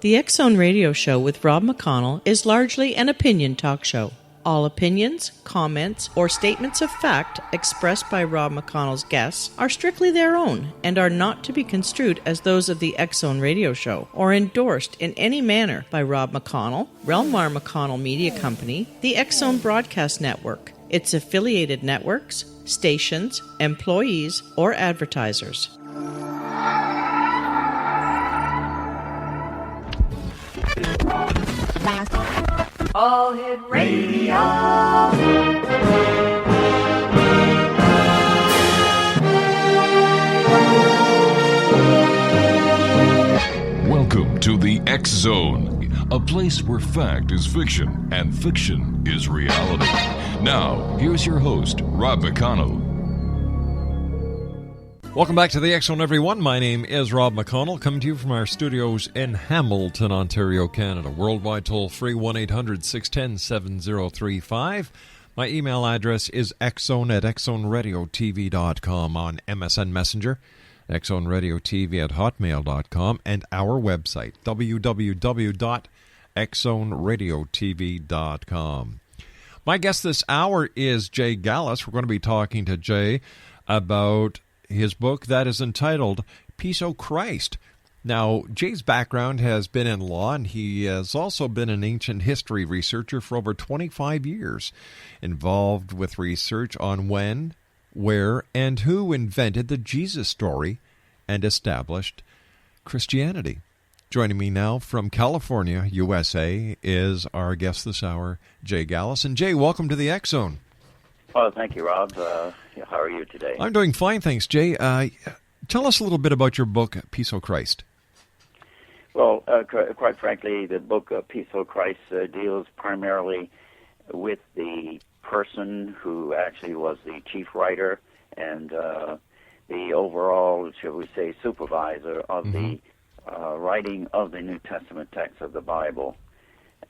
The X Zone Radio Show with Rob McConnell is largely an opinion talk show. All opinions, comments, or statements of fact expressed by Rob McConnell's guests are strictly their own and are not to be construed as those of the X Zone Radio Show or endorsed in any manner by Rob McConnell, Relmar McConnell Media Company, the X Zone Broadcast Network, its affiliated networks, stations, employees, or advertisers. All Hit Radio. Welcome to the X Zone, a place where fact is fiction and fiction is reality. Now, here's your host, Rob McConnell. Welcome back to the X Zone, everyone. My name is Rob McConnell, coming to you from our studios in Hamilton, Ontario, Canada. Worldwide toll-free, 1-800-610-7035. My email address is xzone@xzoneradiotv.com, on MSN Messenger, xzoneradiotv@hotmail.com, and our website, www.xzoneradiotv.com. My guest this hour is Jay Gallus. We're going to be talking to Jay about his book that is entitled Piso Christ. Now, Jay's background has been in law, and he has also been an ancient history researcher for over 25 years, involved with research on when, where, and who invented the Jesus story and established Christianity. Joining me now from California, USA, is our guest this hour, Jay Gallus. And Jay, welcome to the X Zone. Well, thank you, Rob. How are you today? I'm doing fine, thanks, Jay. Tell us a little bit about your book, Piso Christ. Well, quite frankly, the book Piso Christ deals primarily with the person who actually was the chief writer and the overall, shall we say, supervisor of the writing of the New Testament text of the Bible.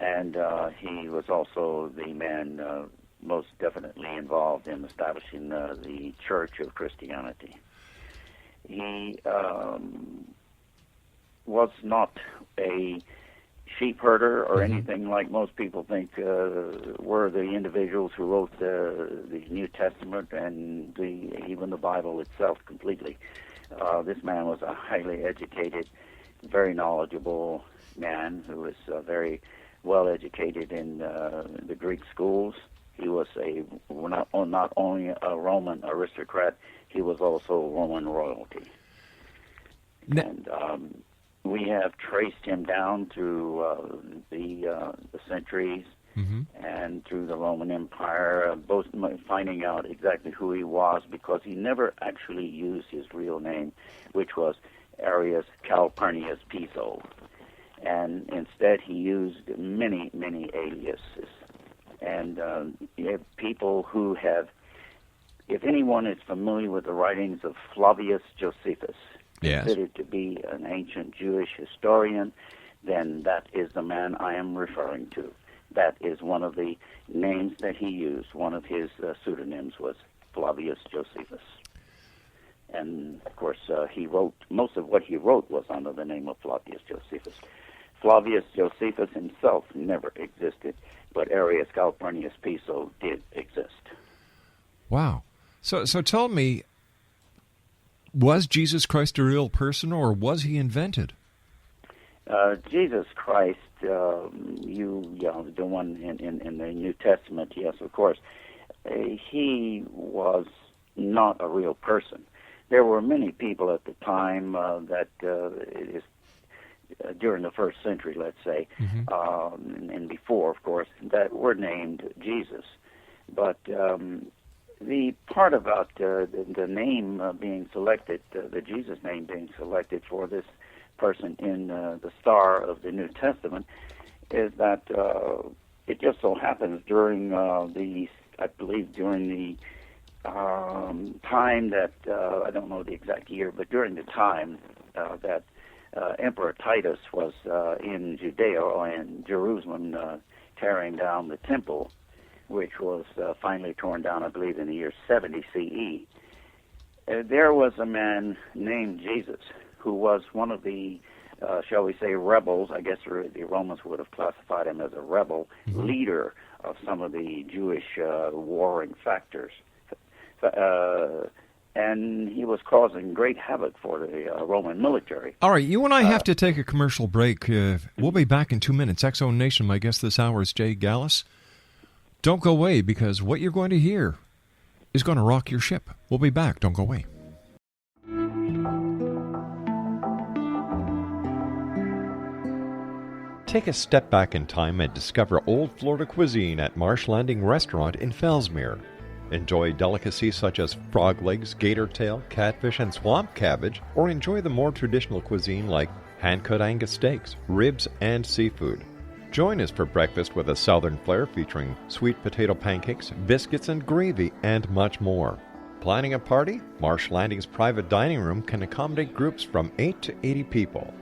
And he was also the man most definitely involved in establishing the Church of Christianity. He was not a sheep herder or anything like most people think were the individuals who wrote the New Testament and even the Bible itself completely. This man was a highly educated, very knowledgeable man who was very well educated in the Greek schools. He was not only a Roman aristocrat, he was also Roman royalty. And we have traced him down through the centuries and through the Roman Empire, both finding out exactly who he was, because he never actually used his real name, which was Arius Calpurnius Piso. And instead he used many, many aliases. And you have people who have, if anyone is familiar with the writings of Flavius Josephus, considered to be an ancient Jewish historian, then that is the man I am referring to. That is one of the names that he used. One of his pseudonyms was Flavius Josephus. And, of course, he wrote, most of what he wrote was under the name of Flavius Josephus. Flavius Josephus himself never existed, but Arius Calpurnius Piso did exist. Wow. So tell me, was Jesus Christ a real person, or was he invented? Jesus Christ, the one in the New Testament, yes, of course, he was not a real person. There were many people at the time that during the first century, let's say, and before, of course, that were named Jesus. But the part about the name being selected, the Jesus name being selected for this person in the star of the New Testament, is that it just so happens during the time that, I don't know the exact year, but during the time that Emperor Titus was in Judea or in Jerusalem tearing down the temple, which was finally torn down, I believe, in the year 70 CE. There was a man named Jesus who was one of the shall we say, rebels, I guess the Romans would have classified him as a rebel, leader of some of the Jewish warring factors. And he was causing great havoc for the Roman military. All right, you and I have to take a commercial break. We'll be back in 2 minutes. X-Zone Nation, my guest this hour is Jay Gallus. Don't go away, because what you're going to hear is going to rock your ship. We'll be back. Don't go away. Take a step back in time and discover old Florida cuisine at Marsh Landing Restaurant in Fellsmere. Enjoy delicacies such as frog legs, gator tail, catfish, and swamp cabbage, or enjoy the more traditional cuisine like hand-cut Angus steaks, ribs, and seafood. Join us for breakfast with a southern flair featuring sweet potato pancakes, biscuits, and gravy, and much more. Planning a party? Marsh Landing's private dining room can accommodate groups from 8 to 80 people.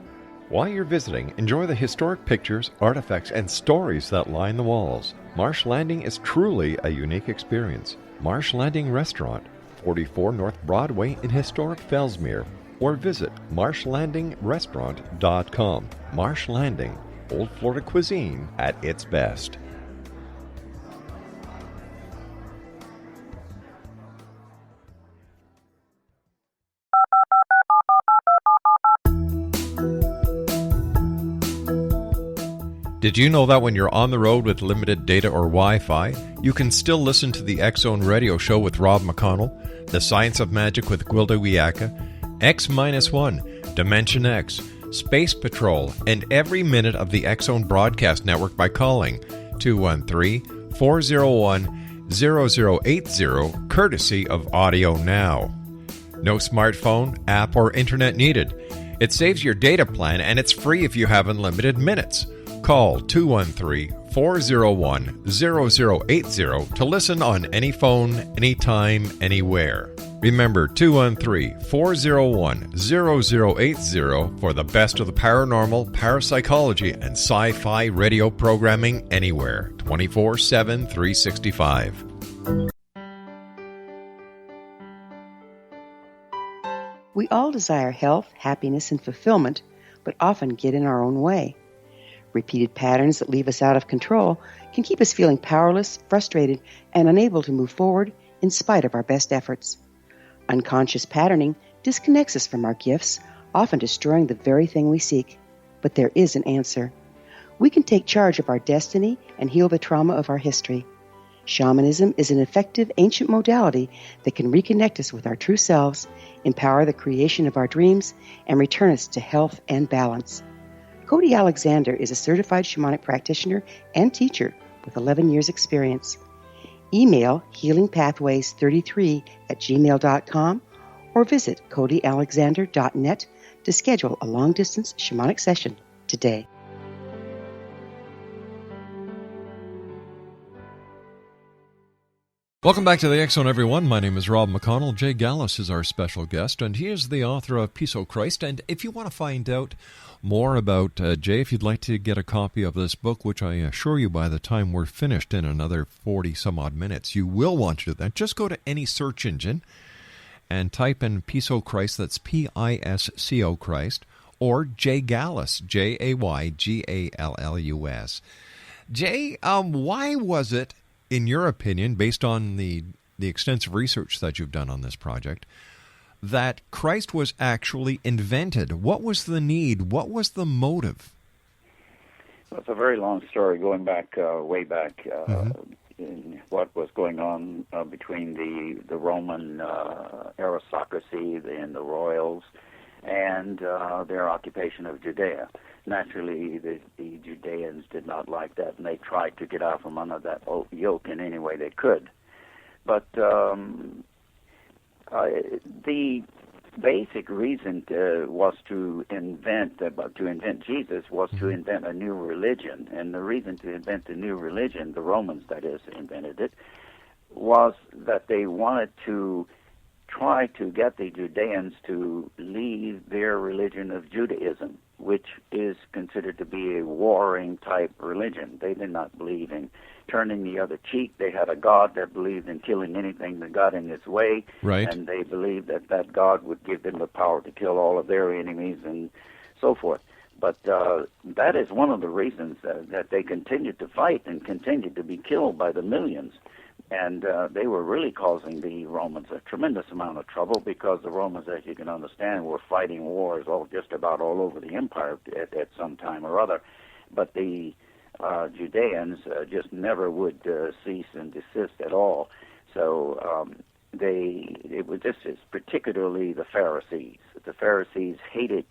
While you're visiting, enjoy the historic pictures, artifacts, and stories that line the walls. Marsh Landing is truly a unique experience. Marsh Landing Restaurant, 44 North Broadway in historic Fellsmere, or visit marshlandingrestaurant.com. Marsh Landing, Old Florida cuisine at its best. Did you know that when you're on the road with limited data or Wi-Fi, you can still listen to the X-Zone Radio Show with Rob McConnell, The Science of Magic with Gwilda Wiyaka, X-1, Dimension X, Space Patrol, and every minute of the X-Zone Broadcast Network by calling 213-401-0080, courtesy of Audio Now. No smartphone, app, or internet needed. It saves your data plan, and it's free if you have unlimited minutes. Call 213-401-0080 to listen on any phone, anytime, anywhere. Remember, 213-401-0080 for the best of the paranormal, parapsychology, and sci-fi radio programming anywhere, 24/7, 365. We all desire health, happiness, and fulfillment, but often get in our own way. Repeated patterns that leave us out of control can keep us feeling powerless, frustrated, and unable to move forward in spite of our best efforts. Unconscious patterning disconnects us from our gifts, often destroying the very thing we seek. But there is an answer. We can take charge of our destiny and heal the trauma of our history. Shamanism is an effective ancient modality that can reconnect us with our true selves, empower the creation of our dreams, and return us to health and balance. Cody Alexander is a certified shamanic practitioner and teacher with 11 years' experience. Email healingpathways33@gmail.com or visit codyalexander.net to schedule a long-distance shamanic session today. Welcome back to the X-Zone, everyone. My name is Rob McConnell. Jay Gallus is our special guest, and he is the author of Piso Christ. And if you want to find out more about Jay, if you'd like to get a copy of this book, which I assure you by the time we're finished in another 40-some-odd minutes, you will want to do that. Just go to any search engine and type in Piso Christ, that's P-I-S-C-O Christ, or Jay Gallus, J-A-Y-G-A-L-L-U-S. Jay, why was it, in your opinion, based on the extensive research that you've done on this project, that Christ was actually invented? What was the need? What was the motive? Well, it's a very long story going back, way back, in what was going on between the Roman aristocracy and the royals and their occupation of Judea. Naturally, the Judeans did not like that, and they tried to get out from under that yoke in any way they could. But the basic reason was to invent Jesus was to invent a new religion, and the reason to invent the new religion, the Romans, that is, invented it, was that they wanted to try to get the Judeans to leave their religion of Judaism, which is considered to be a warring type religion. They did not believe in turning the other cheek. They had a God that believed in killing anything that got in its way, right. And they believed that God would give them the power to kill all of their enemies and so forth. But that is one of the reasons that they continued to fight and continued to be killed by the millions. And they were really causing the Romans a tremendous amount of trouble, because the Romans, as you can understand, were fighting wars just about all over the empire at some time or other. But the Judeans just never would cease and desist at all. So this is particularly the Pharisees. The Pharisees hated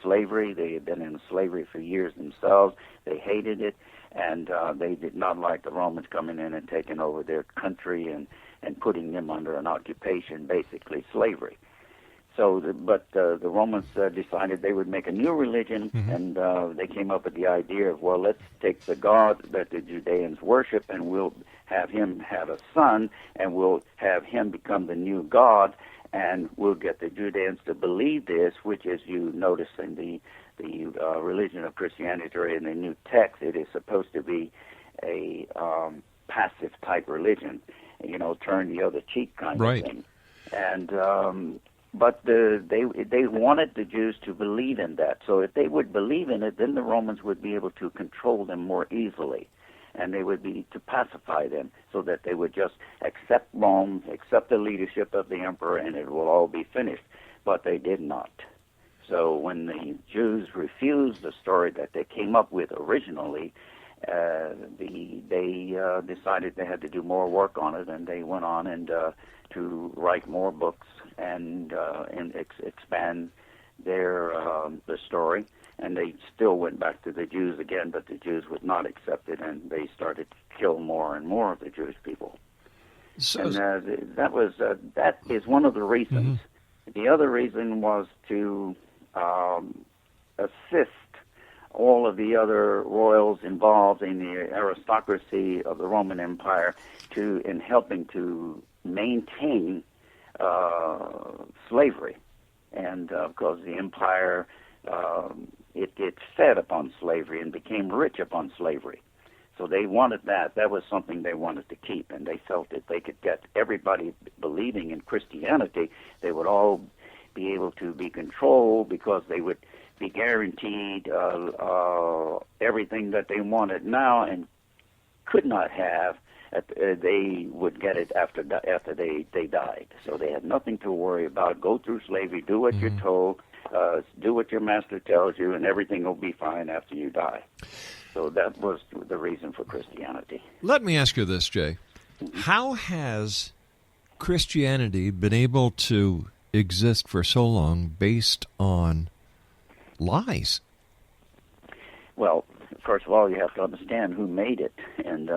slavery. They had been in slavery for years themselves. They hated it, and they did not like the Romans coming in and taking over their country and putting them under an occupation, basically slavery. So, the Romans decided they would make a new religion, and they came up with the idea of, well, let's take the God that the Judeans worship, and we'll have him have a son, and we'll have him become the new God, and we'll get the Judeans to believe this, which, as you notice in the religion of Christianity or in the New Text, it is supposed to be a passive type religion, turn the other cheek kind of thing. And but they wanted the Jews to believe in that. So if they would believe in it, then the Romans would be able to control them more easily, and they would be to pacify them, so that they would just accept Rome, accept the leadership of the emperor, and it will all be finished. But they did not. So when the Jews refused the story that they came up with originally, they decided they had to do more work on it, and they went on and to write more books and expand their the story. And they still went back to the Jews again, but the Jews would not accept it, and they started to kill more and more of the Jewish people. So, and that is one of the reasons. The other reason was to assist all of the other royals involved in the aristocracy of the Roman Empire in helping to maintain slavery. And of course, the empire it fed upon slavery and became rich upon slavery. So they wanted that. That was something they wanted to keep, and they felt that they could get everybody believing in Christianity. They would all be able to be controlled, because they would be guaranteed everything that they wanted now and could not have. They would get it after they died. So they had nothing to worry about. Go through slavery, do what you're told, do what your master tells you, and everything will be fine after you die. So that was the reason for Christianity. Let me ask you this, Jay. How has Christianity been able to exist for so long based on lies? Well, first of all, you have to understand who made it. And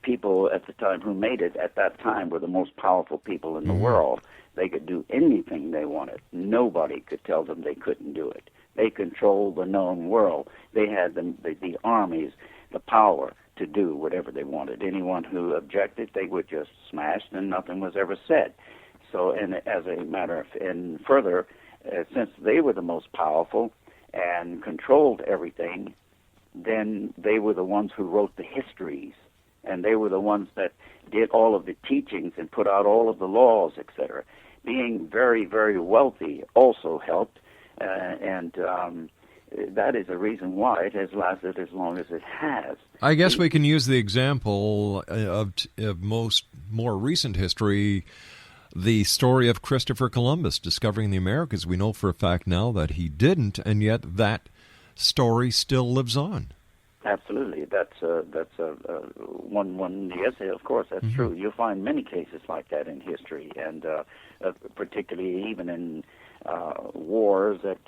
people at the time who made it at that time were the most powerful people in the world. They could do anything they wanted. Nobody could tell them they couldn't do it. They controlled the known world. They had the armies, the power to do whatever they wanted. Anyone who objected, they would just smash, and nothing was ever said. So, and as a matter of, and further, since they were the most powerful and controlled everything, then they were the ones who wrote the histories, and they were the ones that did all of the teachings and put out all of the laws, etc. Being very, very wealthy also helped, and that is the reason why it has lasted as long as it has. I guess we can use the example of more recent history, the story of Christopher Columbus discovering the Americas. We know for a fact now that he didn't, and yet that story still lives on. Absolutely, that's one. Yes, of course, that's true. You'll find many cases like that in history, and particularly even in wars that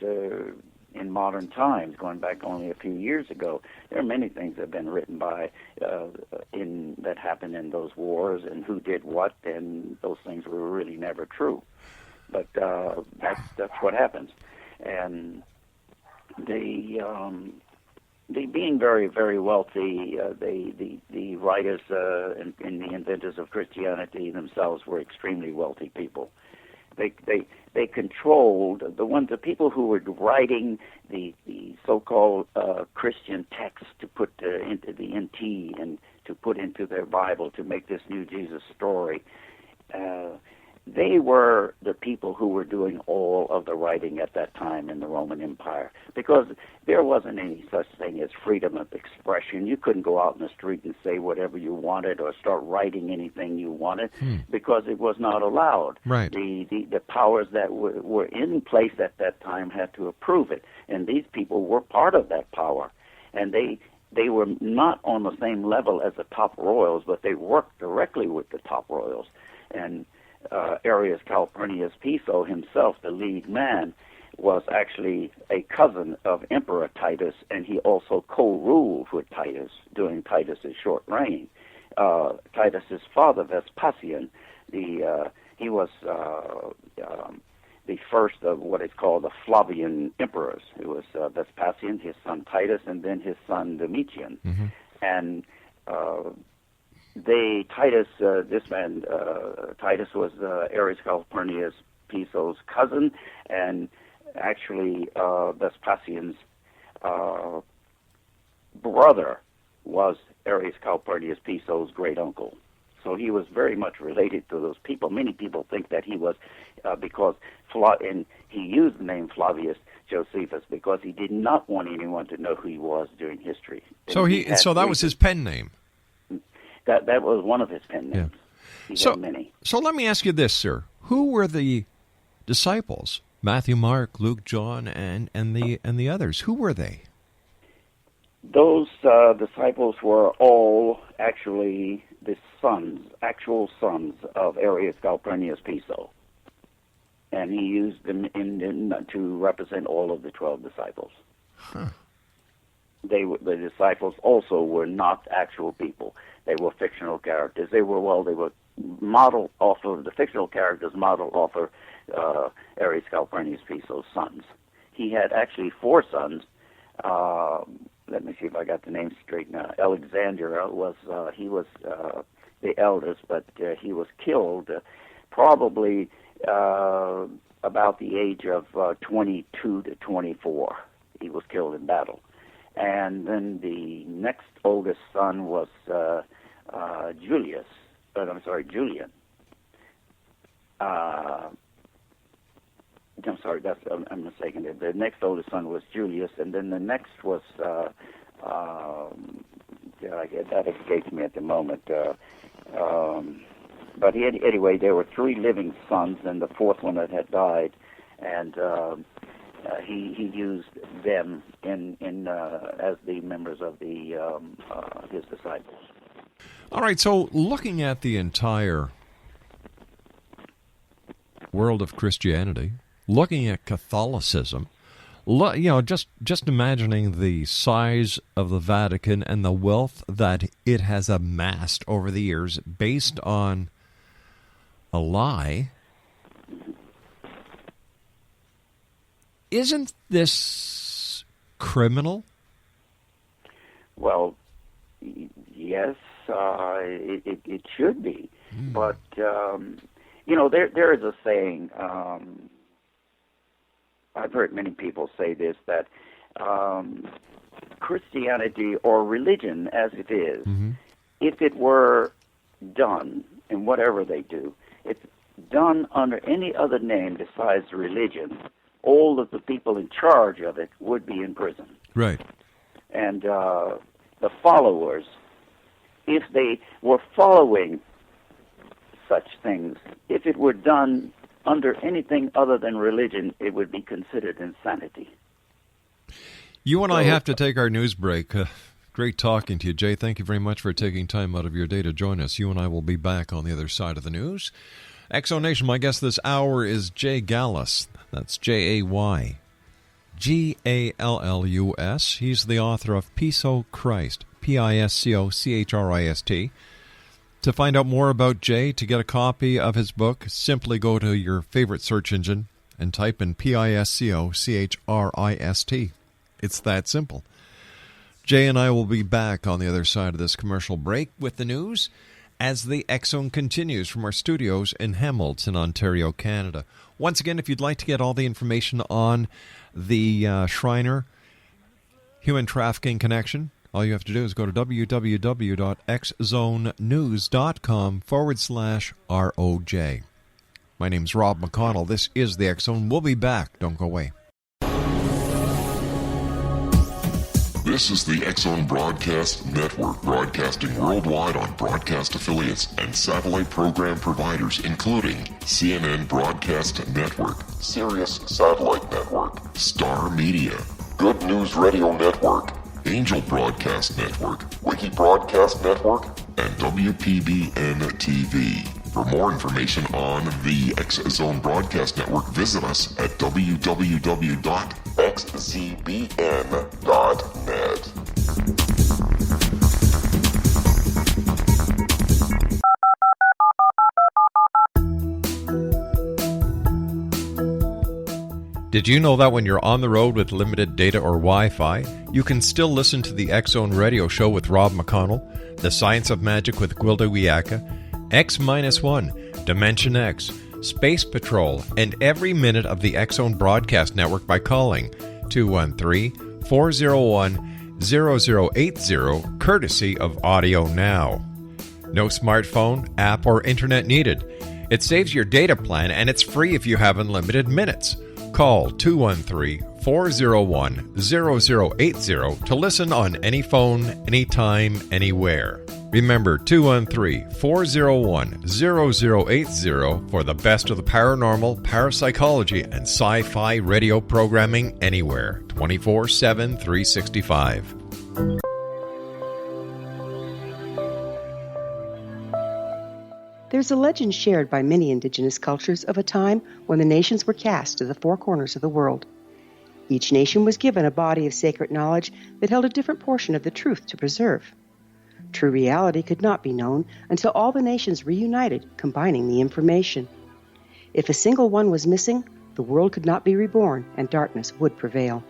in modern times, going back only a few years ago, there are many things that have been written by that happened in those wars, and who did what, and those things were really never true. But that's what happens, and they being very, very wealthy, the writers and the inventors of Christianity themselves were extremely wealthy people. They controlled the people who were writing the so-called Christian texts to put into the NT and to put into their Bible to make this new Jesus story. they were the people who were doing all of the writing at that time in the Roman Empire, because there wasn't any such thing as freedom of expression. You couldn't go out in the street and say whatever you wanted or start writing anything you wanted because it was not allowed. Right. The powers that were in place at that time had to approve it, and these people were part of that power, and they were not on the same level as the top royals, but they worked directly with the top royals. And Arrius Calpurnius Piso himself, the lead man, was actually a cousin of Emperor Titus, and he also co-ruled with Titus during Titus's short reign. Titus's father, Vespasian, he was the first of what is called the Flavian emperors. It was Vespasian, his son Titus, and then his son Domitian. Mm-hmm. And Titus was Arrius Calpurnius Piso's cousin, and actually Vespasian's brother was Arrius Calpurnius Piso's great uncle. So he was very much related to those people. Many people think that he was and he used the name Flavius Josephus because he did not want anyone to know who he was during history. So that was his pen name. That was one of his pen names. Yeah. He had many. So let me ask you this, sir: who were the disciples? Matthew, Mark, Luke, John, and the others. Who were they? Those disciples were all actually the actual sons of Arrius Calpurnius Piso, and he used them to represent all of the 12 disciples. Huh. The disciples also were not actual people. They were fictional characters. They were modeled off of the fictional characters, modeled off of Arrius Calpurnius Piso's sons. He had actually 4 sons. Let me see if I got the name straight now. Alexander was the eldest, but he was killed probably about the age of 22 to 24. He was killed in battle. And then the next oldest son was Julian. I'm sorry, I'm mistaken. The next oldest son was Julius, and then the next was that escapes me at the moment. But anyway, there were 3 living sons, and the 4th one that had died, and he used them in as the members of his disciples. All right. So, looking at the entire world of Christianity, looking at Catholicism, just imagining the size of the Vatican and the wealth that it has amassed over the years based on a lie. Isn't this criminal? Well, yes, it should be. But, there is a saying, I've heard many people say this, that Christianity or religion as it is, if it were done, and whatever they do, if done under any other name besides religion, all of the people in charge of it would be in prison. Right. And the followers, if they were following such things, if it were done under anything other than religion, it would be considered insanity. You and I have to take our news break. Great talking to you, Jay. Thank you very much for taking time out of your day to join us. You and I will be back on the other side of the news. Exo Nation, my guest this hour is Jay Gallus. That's Jaygallus. He's the author of Piso Christ, Piscochrist. To find out more about Jay, to get a copy of his book, simply go to your favorite search engine and type in Piscochrist. It's that simple. Jay and I will be back on the other side of this commercial break with the news as the X-Zone continues from our studios in Hamilton, Ontario, Canada. Once again, if you'd like to get all the information on the Shriner human trafficking connection, all you have to do is go to www.xzonenews.com/ROJ. My name's Rob McConnell. This is the X Zone. We'll be back. Don't go away. This is the X Zone Broadcast Network, broadcasting worldwide on broadcast affiliates and satellite program providers, including CNN Broadcast Network, Sirius Satellite Network, Star Media, Good News Radio Network, Angel Broadcast Network, Wiki Broadcast Network, and WPBN TV. For more information on the X Zone Broadcast Network, visit us at www.xzbn.net. Did you know that when you're on the road with limited data or Wi-Fi, you can still listen to the X Zone Radio Show with Rob McConnell, The Science of Magic with Gwilda Wiyaka, X-1, Dimension X, Space Patrol, and every minute of the X Zone Broadcast Network by calling 213-401-0080, courtesy of Audio Now. No smartphone, app, or internet needed. It saves your data plan, and it's free if you have unlimited minutes. Call 213-401-0080 to listen on any phone, anytime, anywhere. Remember, 213-401-0080 for the best of the paranormal, parapsychology, and sci-fi radio programming anywhere, 24/7, 365. There's a legend shared by many indigenous cultures of a time when the nations were cast to the four corners of the world. Each nation was given a body of sacred knowledge that held a different portion of the truth to preserve. True reality could not be known until all the nations reunited, combining the information. If a single one was missing, the world could not be reborn and darkness would prevail.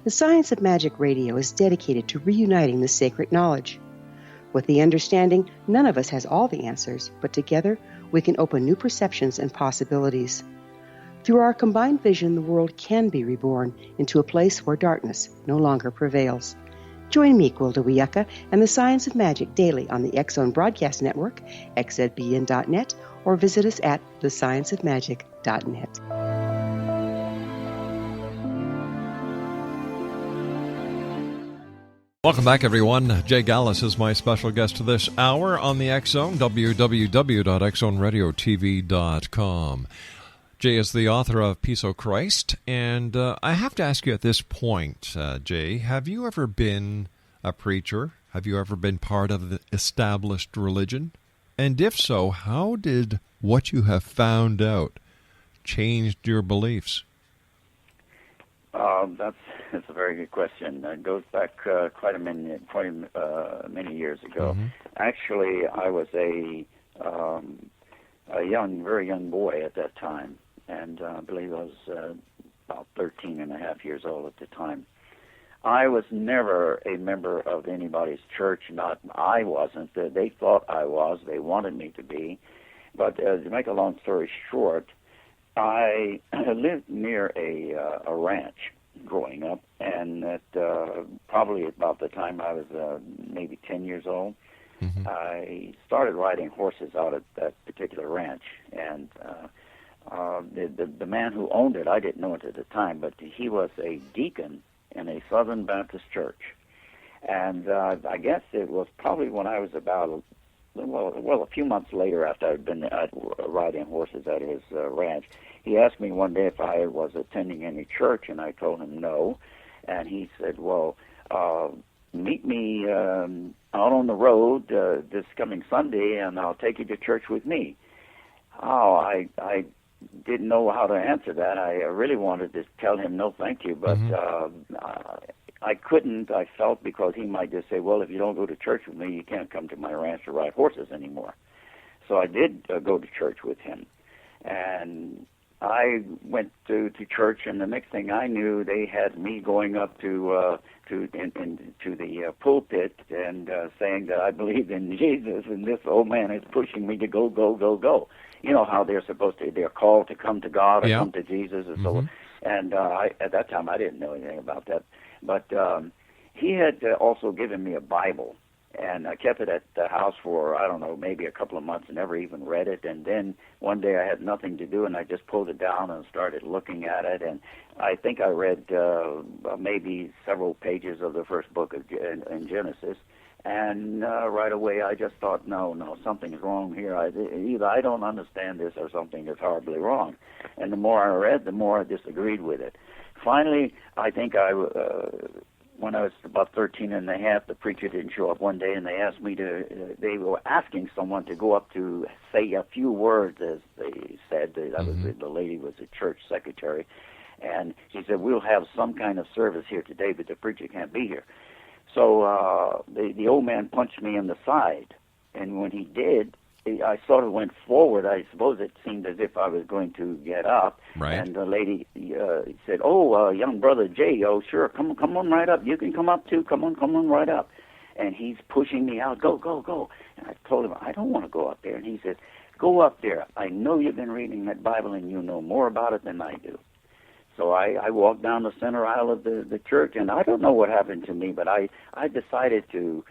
The Science of Magic Radio is dedicated to reuniting the sacred knowledge. With the understanding, none of us has all the answers, but together we can open new perceptions and possibilities. Through our combined vision, the world can be reborn into a place where darkness no longer prevails. Join me, Gwilda Wiyaka, and the Science of Magic daily on the X Zone Broadcast Network, xzbn.net, or visit us at thescienceofmagic.net. Welcome back, everyone. Jay Gallus is my special guest this hour on the X Zone, www.xzoneradiotv.com. Jay is the author of Piso Christ, and I have to ask you at this point, Jay, have you ever been a preacher? Have you ever been part of the established religion? And if so, how did what you have found out change your beliefs? That's a very good question. It goes back quite many years ago. Mm-hmm. Actually, I was a very young boy at that time, and I believe I was about 13 and a half years old at the time. I was never a member of anybody's church. I wasn't. They thought I was. They wanted me to be. But to make a long story short, I lived near a ranch growing up, and at probably about the time I was maybe 10 years old, mm-hmm. I started riding horses out at that particular ranch. And the man who owned it, I didn't know it at the time, but he was a deacon in a Southern Baptist church. And I guess it was probably when I was about, a few months later after I'd been riding horses at his ranch, he asked me one day if I was attending any church, and I told him no. And he said, well, meet me out on the road this coming Sunday, and I'll take you to church with me. Oh, I didn't know how to answer that. I really wanted to tell him no thank you, but mm-hmm. I couldn't, I felt, because he might just say, well, if you don't go to church with me, you can't come to my ranch to ride horses anymore. So I did go to church with him. And I went to church, and the next thing I knew, they had me going up to the pulpit and saying that I believed in Jesus, and this old man is pushing me to go, go, go, go. You know how they're called to come to God or come to Jesus, or so. And at that time, I didn't know anything about that. But he had also given me a Bible, And I kept it at the house for, I don't know, maybe a couple of months and never even read it. And then one day I had nothing to do, and I just pulled it down and started looking at it. And I think I read maybe several pages of the first book in Genesis. And right away I just thought, no, something's wrong here. Either I don't understand this or something is horribly wrong. And the more I read, the more I disagreed with it. Finally, I think when I was about 13 and a half, the preacher didn't show up one day, and they asked me they were asking someone to go up to say a few words, as they said. The lady was a church secretary, and she said, we'll have some kind of service here today, but the preacher can't be here. So the old man punched me in the side, and when he did, I sort of went forward. I suppose it seemed as if I was going to get up. Right. And the lady said, young brother Jay, sure, come on right up. You can come up too. Come on right up. And he's pushing me out. Go. And I told him, I don't want to go up there. And he said, go up there. I know you've been reading that Bible and you know more about it than I do. So I walked down the center aisle of the church, and I don't know what happened to me, but I decided to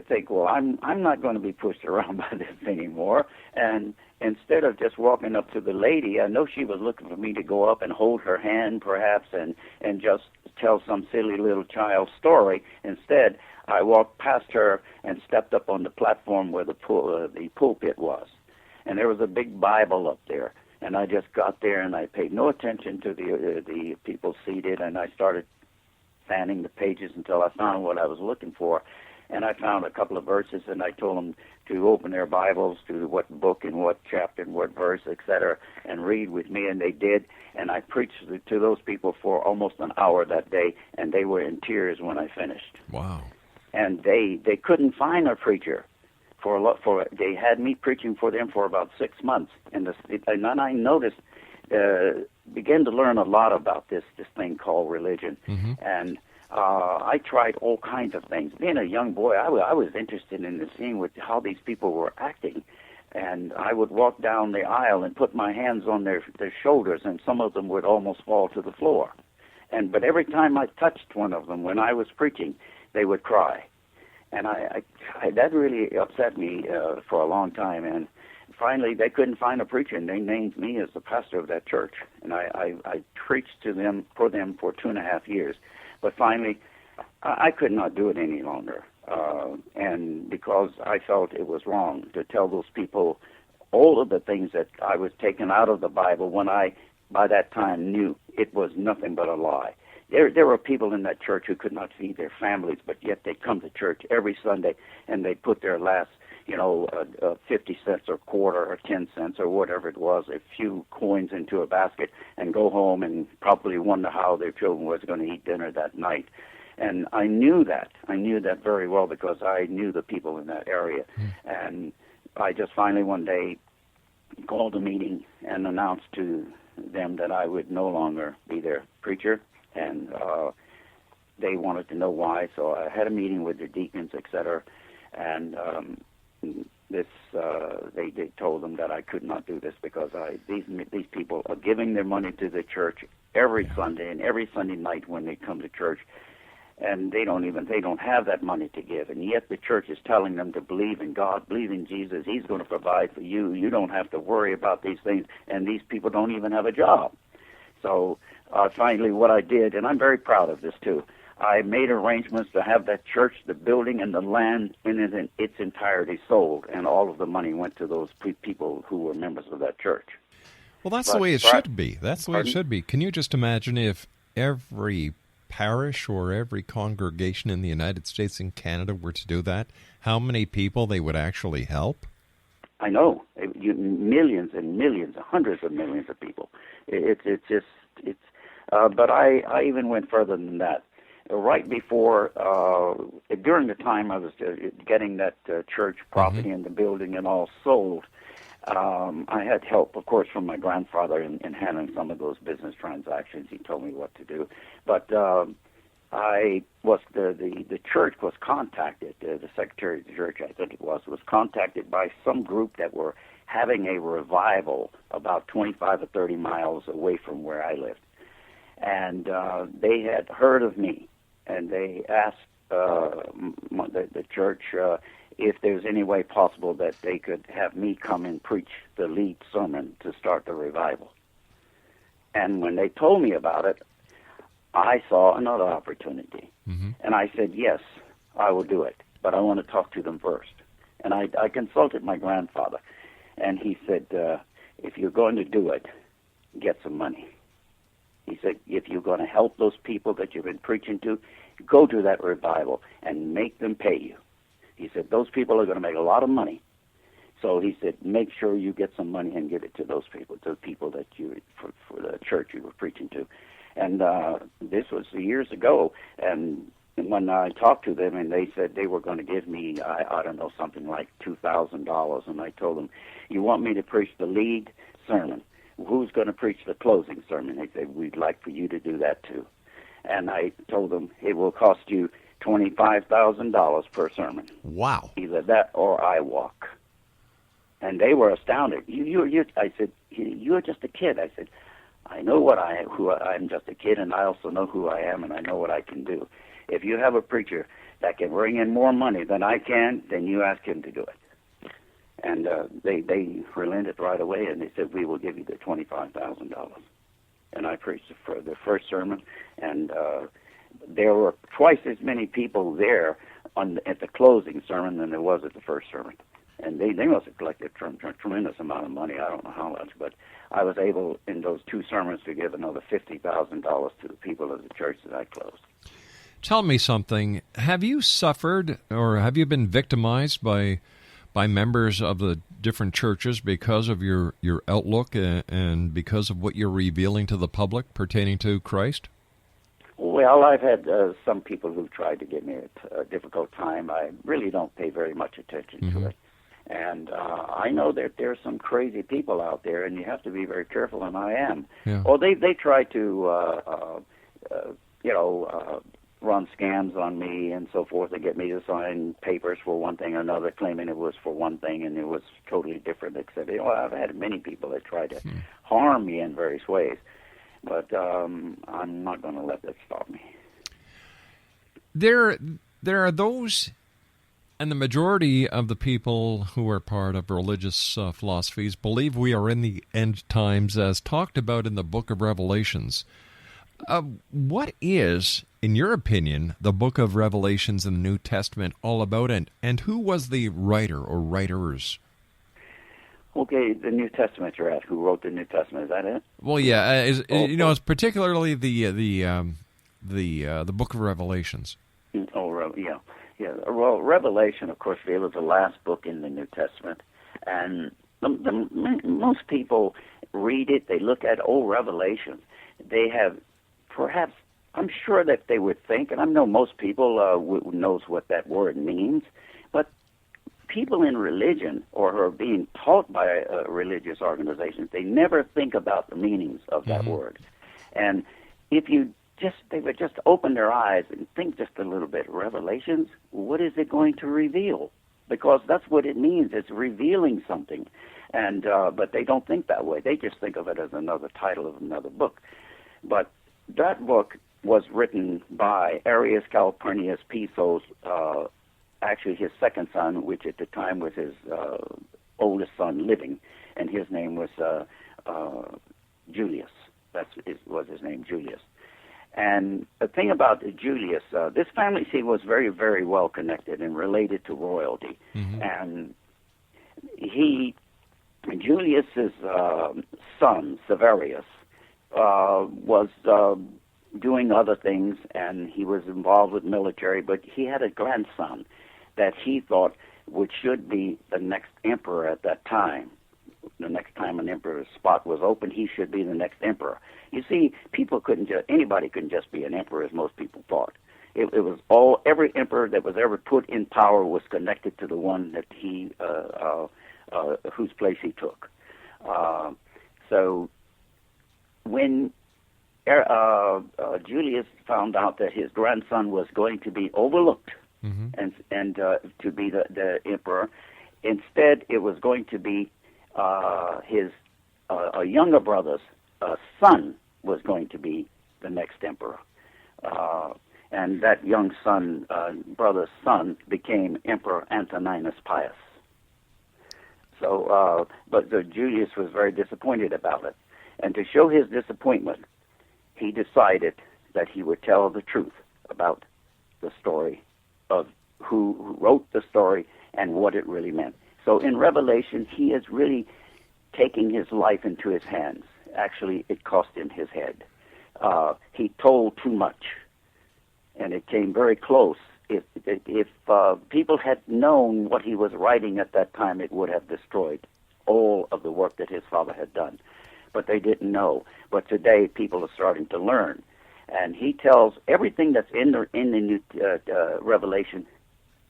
think, well, I'm not going to be pushed around by this anymore. And instead of just walking up to the lady, I know she was looking for me to go up and hold her hand, perhaps, and just tell some silly little child story. Instead, I walked past her and stepped up on the platform where the pulpit was. And there was a big Bible up there. And I just got there, and I paid no attention to the people seated, and I started fanning the pages until I found what I was looking for. And I found a couple of verses, and I told them to open their Bibles to what book and what chapter and what verse, etc., and read with me, and they did. And I preached to those people for almost an hour that day, and they were in tears when I finished. Wow. And they couldn't find a preacher. They had me preaching for them for about 6 months, and then I noticed, began to learn a lot about this thing called religion, and I tried all kinds of things. Being a young boy, I was interested in seeing how these people were acting, and I would walk down the aisle and put my hands on their shoulders, and some of them would almost fall to the floor. But every time I touched one of them when I was preaching, they would cry. And that really upset me for a long time. And finally, they couldn't find a preacher, and they named me as the pastor of that church. And I preached for them for 2.5 years. But finally, I could not do it any longer. And because I felt it was wrong to tell those people all of the things that I was taking out of the Bible when I, by that time, knew it was nothing but a lie. There were people in that church who could not feed their families, but yet they'd come to church every Sunday, and they'd put their last, 50 cents or quarter or 10 cents or whatever it was, a few coins into a basket, and go home and probably wonder how their children was going to eat dinner that night. And I knew that. I knew that very well because I knew the people in that area. And I just finally one day called a meeting and announced to them that I would no longer be their preacher. And they wanted to know why, so I had a meeting with their deacons, etc. And they told them that I could not do this because these people are giving their money to the church every Sunday and every Sunday night when they come to church, and they don't have that money to give, and yet the church is telling them to believe in God, believe in Jesus. He's going to provide for you. You don't have to worry about these things, and these people don't even have a job. So finally what I did, and I'm very proud of this too, I made arrangements to have that church, the building, and the land in its entirety sold, and all of the money went to those people who were members of that church. Well, that's the way it should be. That's the way it should be. Can you just imagine if every parish or every congregation in the United States and Canada were to do that, how many people they would actually help? I know. Millions and millions, hundreds of millions of people. But I even went further than that. Right before, during the time I was getting that church property and the building and all sold, I had help, of course, from my grandfather in handling some of those business transactions. He told me what to do. But the church was contacted, the secretary of the church, I think it was contacted by some group that were having a revival about 25 or 30 miles away from where I lived. And they had heard of me, and they asked the church if there's any way possible that they could have me come and preach the lead sermon to start the revival. And when they told me about it, I saw another opportunity. And I said, yes, I will do it, but I want to talk to them first. And I consulted my grandfather, and he said, if you're going to do it, get some money. He said, if you're going to help those people that you've been preaching to, go to that revival and make them pay you. He said, those people are going to make a lot of money. So he said, make sure you get some money and give it to those people, to the people that for the church you were preaching to. And this was years ago, and when I talked to them, and they said they were going to give me, I don't know, something like $2,000, and I told them, you want me to preach the lead sermon? Who's going to preach the closing sermon? They said, we'd like for you to do that too. And I told them, it will cost you $25,000 per sermon. Wow. Either that or I walk. And they were astounded. I said, you're just a kid. I said, I know I'm just a kid, and I also know who I am, and I know what I can do. If you have a preacher that can bring in more money than I can, then you ask him to do it. And they relented right away, and they said, we will give you the $25,000. And I preached the first sermon, and there were twice as many people there at the closing sermon than there was at the first sermon. And they must have collected a tremendous amount of money. I don't know how much, but I was able in those two sermons to give another $50,000 to the people of the church that I closed. Tell me something. Have you suffered or have you been victimized by members of the different churches because of your outlook and because of what you're revealing to the public pertaining to Christ? Well, I've had some people who've tried to give me a difficult time. I really don't pay very much attention to it. And I know that there's some crazy people out there, and you have to be very careful, and I am. Yeah. Or they try to, run scams on me and so forth. They get me to sign papers for one thing or another, claiming it was for one thing, and it was totally different. Except, I've had many people that try to harm me in various ways, but I'm not going to let that stop me. There are those. And the majority of the people who are part of religious philosophies believe we are in the end times as talked about in the book of Revelations. What is, in your opinion, the book of Revelations in the New Testament all about, and who was the writer or writers? Okay, the New Testament you're at. Who wrote the New Testament? Is that it? Well, yeah. It's particularly the book of Revelations. Oh, yeah. Yeah, well, Revelation, of course, is the last book in the New Testament, and most people read it, they look at, Revelation. They have, perhaps, I'm sure that they would think, and I know most people knows what that word means, but people in religion or who are being taught by religious organizations, they never think about the meanings of that word. And if they would just open their eyes and think just a little bit. Revelations, what is it going to reveal? Because that's what it means. It's revealing something. And but they don't think that way. They just think of it as another title of another book. But that book was written by Arius Calpurnius Piso's, actually his second son, which at the time was his oldest son living, and his name was Julius. Was his name, Julius. And the thing about Julius, this family, was very, very well connected and related to royalty. And Julius's son, Severius, was doing other things, and he was involved with military, but he had a grandson that he thought should be the next emperor at that time. The next time an emperor's spot was open, he should be the next emperor. You see, anybody couldn't just be an emperor, as most people thought. It was every emperor that was ever put in power was connected to the one that whose place he took. So when Julius found out that his grandson was going to be overlooked and to be the emperor, instead it was going to be his younger brother's son was going to be the next emperor. And that young son, brother's son, became Emperor Antoninus Pius. So, but Julius was very disappointed about it. And to show his disappointment, he decided that he would tell the truth about the story of who wrote the story and what it really meant. So in Revelation, he is really taking his life into his hands. Actually, it cost him his head. He told too much, and it came very close. If people had known what he was writing at that time, it would have destroyed all of the work that his father had done. But they didn't know. But today, people are starting to learn. And he tells everything that's in the New Revelation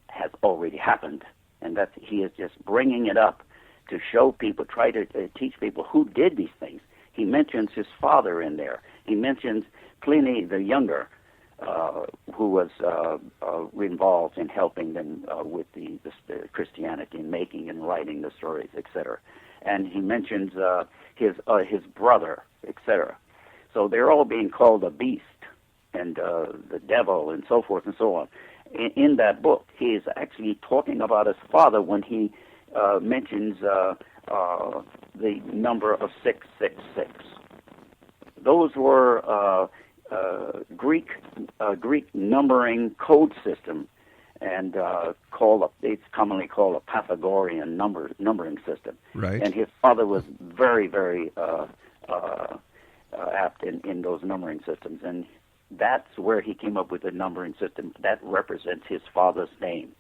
has already happened, and that he is just bringing it up to show people, try to teach people who did these things. He mentions his father in there. He mentions Pliny the Younger, who was involved in helping them with the Christianity, and making and writing the stories, etc. And he mentions his brother, etc. So they're all being called a beast and the devil and so forth and so on. In that book, he is actually talking about his father when he mentions the number of 666. Those were Greek numbering code system, and it's commonly called a Pythagorean numbering system. Right. And his father was very, very apt in those numbering systems, and that's where he came up with the numbering system that represents his father's name.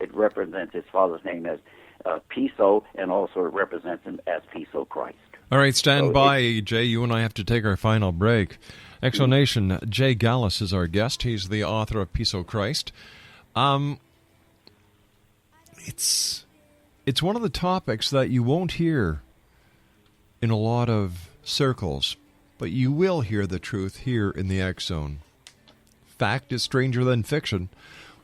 It represents his father's name as Piso, and also it represents him as Piso Christ. All right, stand by, Jay. You and I have to take our final break. Exonation, Jay Gallus is our guest. He's the author of Piso Christ. It's one of the topics that you won't hear in a lot of circles, but you will hear the truth here in the X Zone. Fact is stranger than fiction.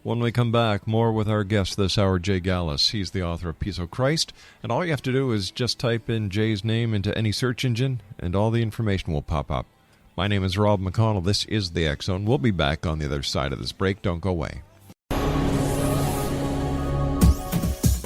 When we come back, more with our guest this hour, Jay Gallus. He's the author of Piso Christ, and all you have to do is just type in Jay's name into any search engine, and all the information will pop up. My name is Rob McConnell. This is the X Zone. We'll be back on the other side of this break. Don't go away.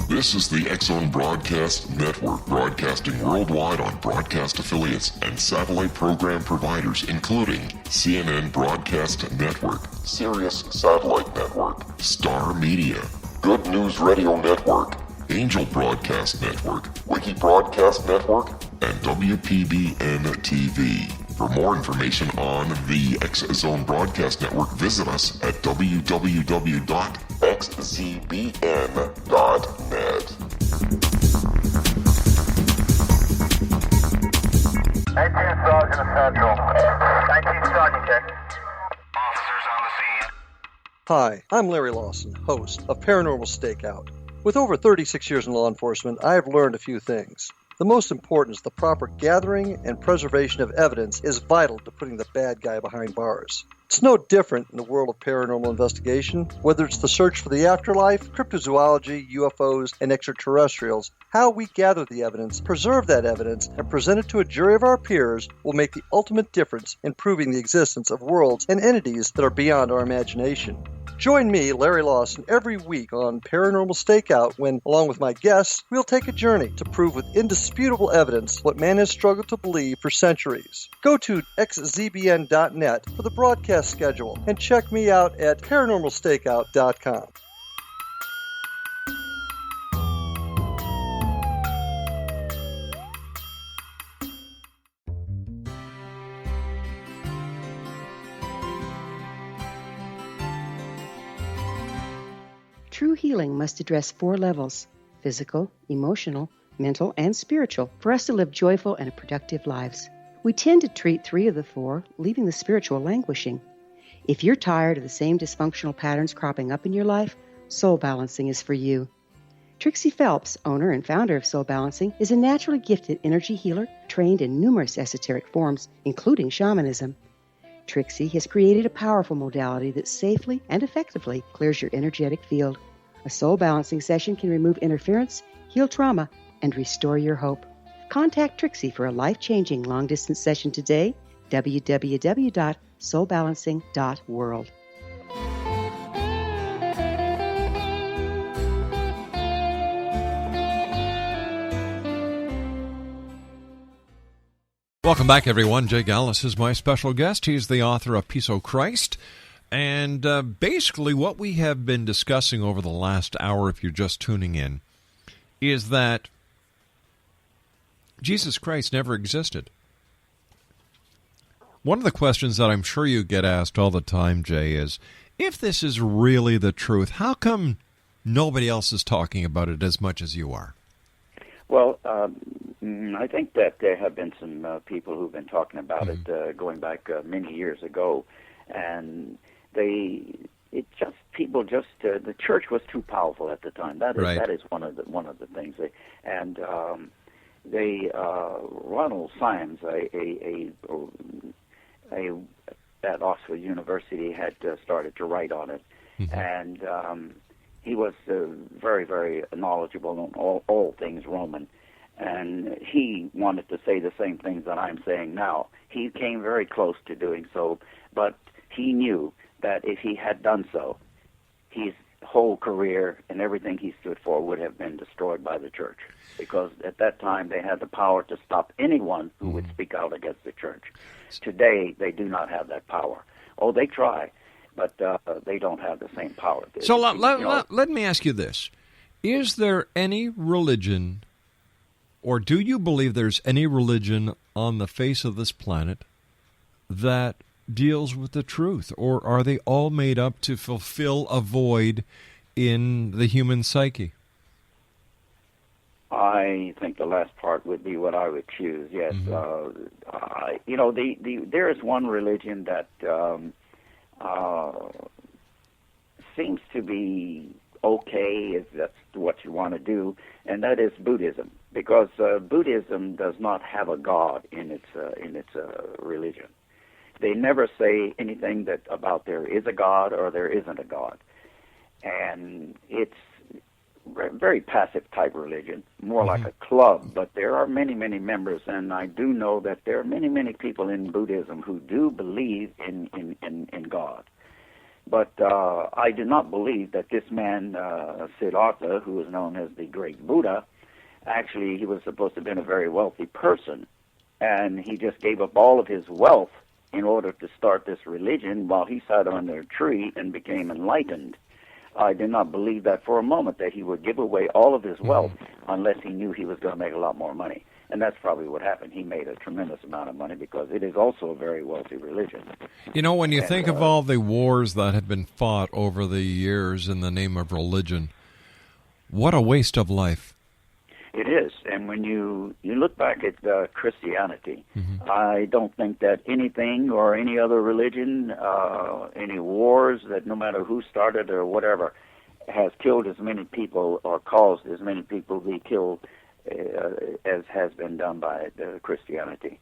This is the X Zone Broadcast Network, broadcasting worldwide on broadcast affiliates and satellite program providers, including CNN Broadcast Network, Sirius Satellite Network, Star Media, Good News Radio Network, Angel Broadcast Network, Wiki Broadcast Network, and WPBN TV. For more information on the X Zone Broadcast Network, visit us at www.xzbn.net. 18th Sergeant Central. 19th Sergeant, check. Officers on the scene. Hi, I'm Larry Lawson, host of Paranormal Stakeout. With over 36 years in law enforcement, I have learned a few things. The most important is the proper gathering and preservation of evidence is vital to putting the bad guy behind bars. It's no different in the world of paranormal investigation. Whether it's the search for the afterlife, cryptozoology, UFOs, and extraterrestrials, how we gather the evidence, preserve that evidence, and present it to a jury of our peers will make the ultimate difference in proving the existence of worlds and entities that are beyond our imagination. Join me, Larry Lawson, every week on Paranormal Stakeout when, along with my guests, we'll take a journey to prove with indisputable evidence what man has struggled to believe for centuries. Go to xzbn.net for the broadcast schedule and check me out at paranormalstakeout.com. True healing must address 4 levels: physical, emotional, mental, and spiritual, for us to live joyful and productive lives. We tend to treat 3 of the 4, leaving the spiritual languishing. If you're tired of the same dysfunctional patterns cropping up in your life, Soul Balancing is for you. Trixie Phelps, owner and founder of Soul Balancing, is a naturally gifted energy healer trained in numerous esoteric forms, including shamanism. Trixie has created a powerful modality that safely and effectively clears your energetic field. A soul balancing session can remove interference, heal trauma, and restore your hope. Contact Trixie for a life-changing long-distance session today, www.soulbalancing.world. Welcome back, everyone. Jay Gallus is my special guest. He's the author of Piso Christ. And basically what we have been discussing over the last hour, if you're just tuning in, is that Jesus Christ never existed. One of the questions that I'm sure you get asked all the time, Jay, is, if this is really the truth, how come nobody else is talking about it as much as you are? Well, I think that there have been some people who've been talking about it going back many years ago, and the church was too powerful at the time. That is one of the things. Ronald Symes, at Oxford University, had started to write on it, and he was very, very knowledgeable on all things Roman, and he wanted to say the same things that I'm saying now. He came very close to doing so, but he knew that if he had done so, his whole career and everything he stood for would have been destroyed by the church, because at that time they had the power to stop anyone who would speak out against the church. Today, they do not have that power. Oh, they try, but they don't have the same power. So let me ask you this. Is there any religion, or do you believe there's any religion on the face of this planet that deals with the truth, or are they all made up to fulfill a void in the human psyche? I think the last part would be what I would choose. Yes, there is one religion that seems to be okay if that's what you want to do, and that is Buddhism, because Buddhism does not have a god in its religion. They never say anything about there is a God or there isn't a God. And it's very passive type religion, more like a club, but there are many, many members, and I do know that there are many, many people in Buddhism who do believe in God. But I do not believe that this man, Siddhartha, who is known as the Great Buddha, actually he was supposed to have been a very wealthy person, and he just gave up all of his wealth in order to start this religion while he sat under a tree and became enlightened. I do not believe that for a moment, that he would give away all of his wealth unless he knew he was going to make a lot more money. And that's probably what happened. He made a tremendous amount of money because it is also a very wealthy religion. You know, when you think of all the wars that have been fought over the years in the name of religion, what a waste of life. It is, and when you look back at Christianity, I don't think that anything or any other religion, any wars, that no matter who started or whatever, has killed as many people or caused as many people to be killed as has been done by Christianity.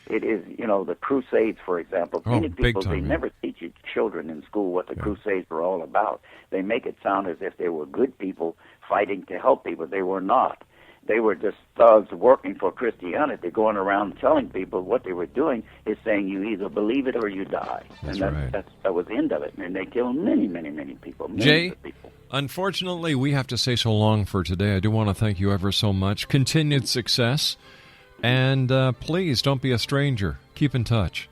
It is, the Crusades, for example. Many people, they never teach children in school what the Crusades were all about. They make it sound as if they were good people fighting to help people. They were not. They were just thugs working for Christianity, going around telling people what they were doing is saying you either believe it or you die. That was the end of it. And they killed many, many, many people. Jay, unfortunately, we have to say so long for today. I do want to thank you ever so much. Continued success. And please, don't be a stranger. Keep in touch.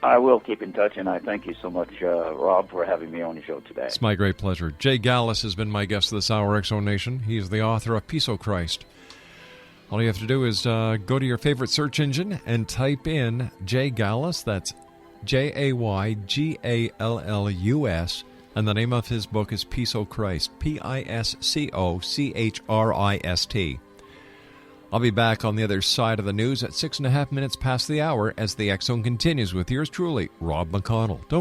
I will keep in touch, and I thank you so much, Rob, for having me on the show today. It's my great pleasure. Jay Gallus has been my guest this hour, X-Zone Nation. He's the author of Piso Christ. All you have to do is go to your favorite search engine and type in Jay Gallus. That's Jaygallus. And the name of his book is Piso Christ. Piscochrist. I'll be back on the other side of the news at 6.5 minutes past the hour as the X-Zone continues with yours truly, Rob McConnell. Don't